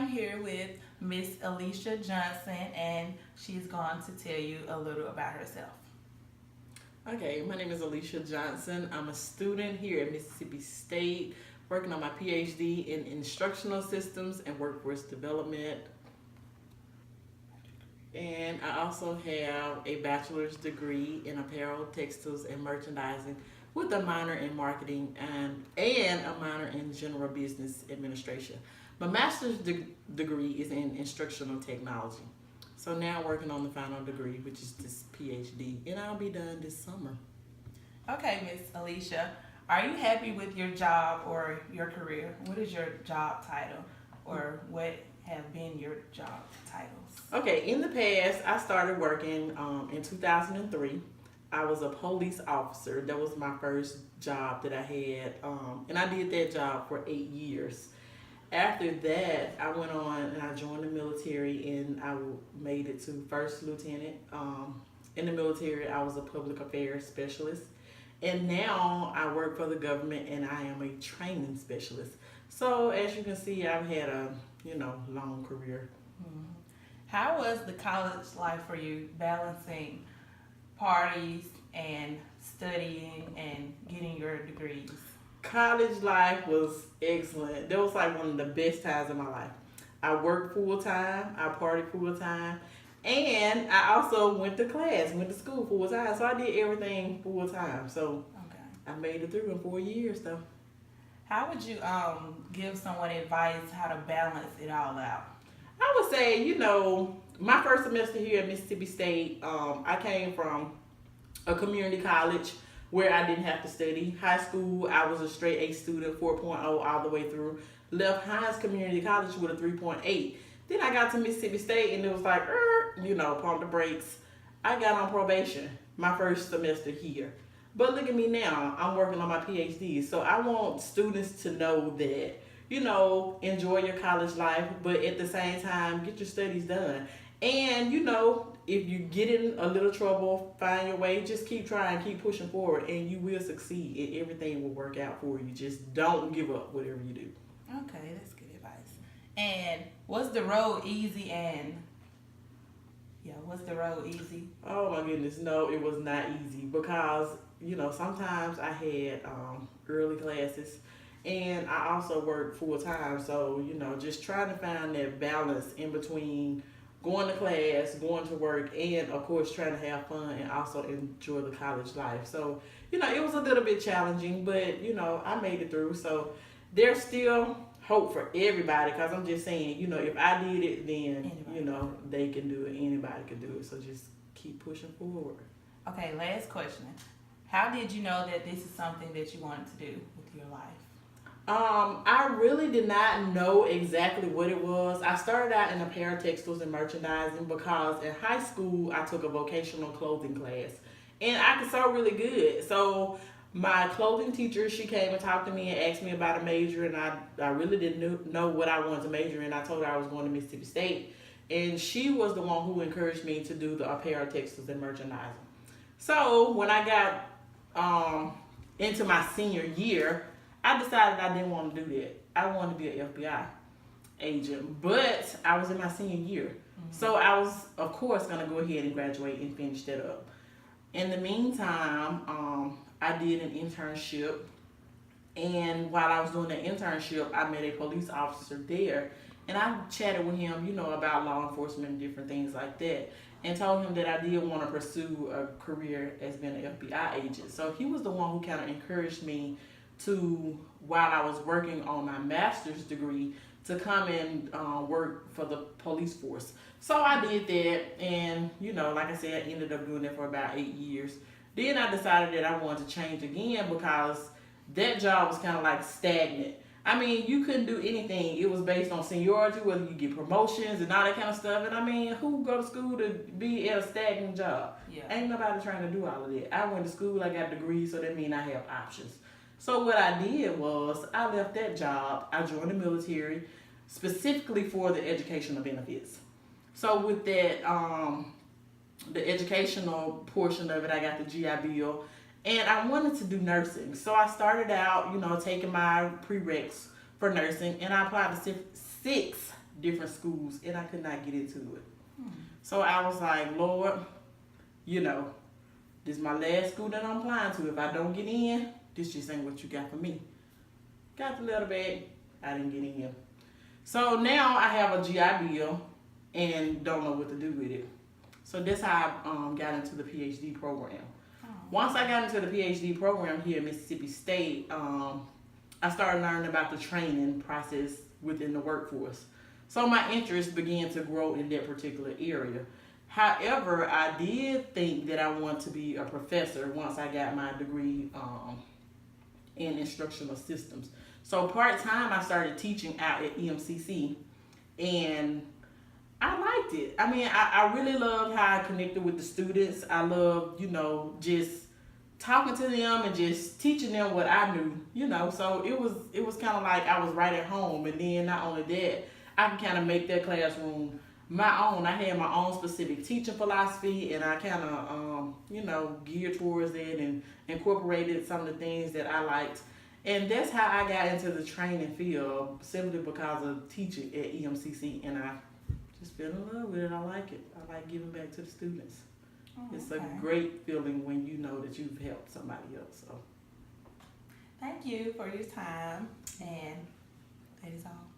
am here with Miss Alicia Johnson, and she's going to tell you a little about herself. Okay, my name is Alicia Johnson. I'm a student here at Mississippi State, working on my PhD in instructional systems and workforce development. And I also have a bachelor's degree in apparel, textiles, and merchandising with a minor in marketing and a minor in general business administration. My master's degree is in instructional technology. So now I'm working on the final degree, which is this PhD, and I'll be done this summer. Okay, Miss Alicia, are you happy with your job or your career? What is your job title, or what have been your job titles? Okay, in the past, I started working in 2003. I was a police officer. That was my first job that I had, and I did that job for 8 years. After that, I went on and I joined the military, and I made it to first lieutenant. In the military, I was a public affairs specialist, and now I work for the government, and I am a training specialist. So as you can see, I've had a long career. Mhm. How was the college life for you, balancing parties and studying and getting your degrees? College life was excellent. That was like one of the best times of my life. I worked full time, I partied full time, and I also went to class, went to school full time. So I did everything full time. So Okay. I made it through in 4 years though. How would you give someone advice how to balance it all out? I would say, my first semester here at Mississippi State, I came from a community college where I didn't have to study. High school, I was a straight A student, 4.0 all the way through. Left Hines Community College with a 3.8. Then I got to Mississippi State and it was like, pump the brakes. I got on probation my first semester here. But look at me now, I'm working on my PhD. So I want students to know that, enjoy your college life, but at the same time, get your studies done. And, if you get in a little trouble, find your way, just keep trying, keep pushing forward, and you will succeed, and everything will work out for you. Just don't give up, whatever you do. Okay, that's good advice. And was the road easy? Was the road easy? Oh my goodness, no, it was not easy because, sometimes I had early classes and I also worked full time. So, just trying to find that balance in between going to class, going to work, and of course trying to have fun and also enjoy the college life. So, it was a little bit challenging, but, I made it through. So there's still hope for everybody because I'm just saying, if I did it, then, they can do it. Anybody can do it. So just keep pushing forward. Okay, last question. How did you know that this is something that you wanted to do with your life? I really did not know exactly what it was. I started out in apparel, textiles, and merchandising because in high school I took a vocational clothing class and I could sew really good. So my clothing teacher, she came and talked to me and asked me about a major, and I really didn't know what I wanted to major in. I told her I was going to Mississippi State, and she was the one who encouraged me to do the apparel, textiles, and merchandising. So when I got into my senior year, I decided I didn't want to do that. I wanted to be an FBI agent, but I was in my senior year. Mm-hmm. So I was, of course, going to go ahead and graduate and finish that up. In the meantime, I did an internship, and while I was doing that internship, I met a police officer there, and I chatted with him, about law enforcement and different things like that, and told him that I did want to pursue a career as being an FBI agent. So he was the one who kind of encouraged me to, while I was working on my master's degree, to come and work for the police force. So I did that, and like I said, I ended up doing that for about 8 years. Then I decided that I wanted to change again because that job was kind of like stagnant. I mean, you couldn't do anything. It was based on seniority, whether you get promotions and all that kind of stuff. And I mean, who go to school to be at a stagnant job? Yeah. Ain't nobody trying to do all of that. I went to school, I got degrees, so that means I have options. So what I did was I left that job. I joined the military specifically for the educational benefits. So with that, the educational portion of it, I got the GI Bill, and I wanted to do nursing. So I started out, taking my prereqs for nursing, and I applied to 6 different schools, and I could not get into it. Hmm. So I was like, Lord, you know, this is my last school that I'm applying to. If I don't get in, this just ain't what you got for me. Got the letter back. I didn't get in. So now I have a GI Bill and don't know what to do with it. So that's how I got into the PhD program. Oh. Once I got into the PhD program here at Mississippi State, I started learning about the training process within the workforce. So my interest began to grow in that particular area. However, I did think that I wanted to be a professor once I got my degree in instructional systems. So part-time, I started teaching out at EMCC, and I liked it. I mean, I really loved how I connected with the students. I loved, you know, just talking to them and just teaching them what I knew, you know. So it was kind of like I was right at home. And then not only that, I can kind of make that classroom my own. I had my own specific teaching philosophy, and I kind of, you know, geared towards it and incorporated some of the things that I liked. And that's how I got into the training field, simply because of teaching at EMCC, and I just fell in love with it. I like it. I like giving back to the students. Oh, It's okay. a great feeling when you know that you've helped somebody else. So, Thank you for your time, and that is all.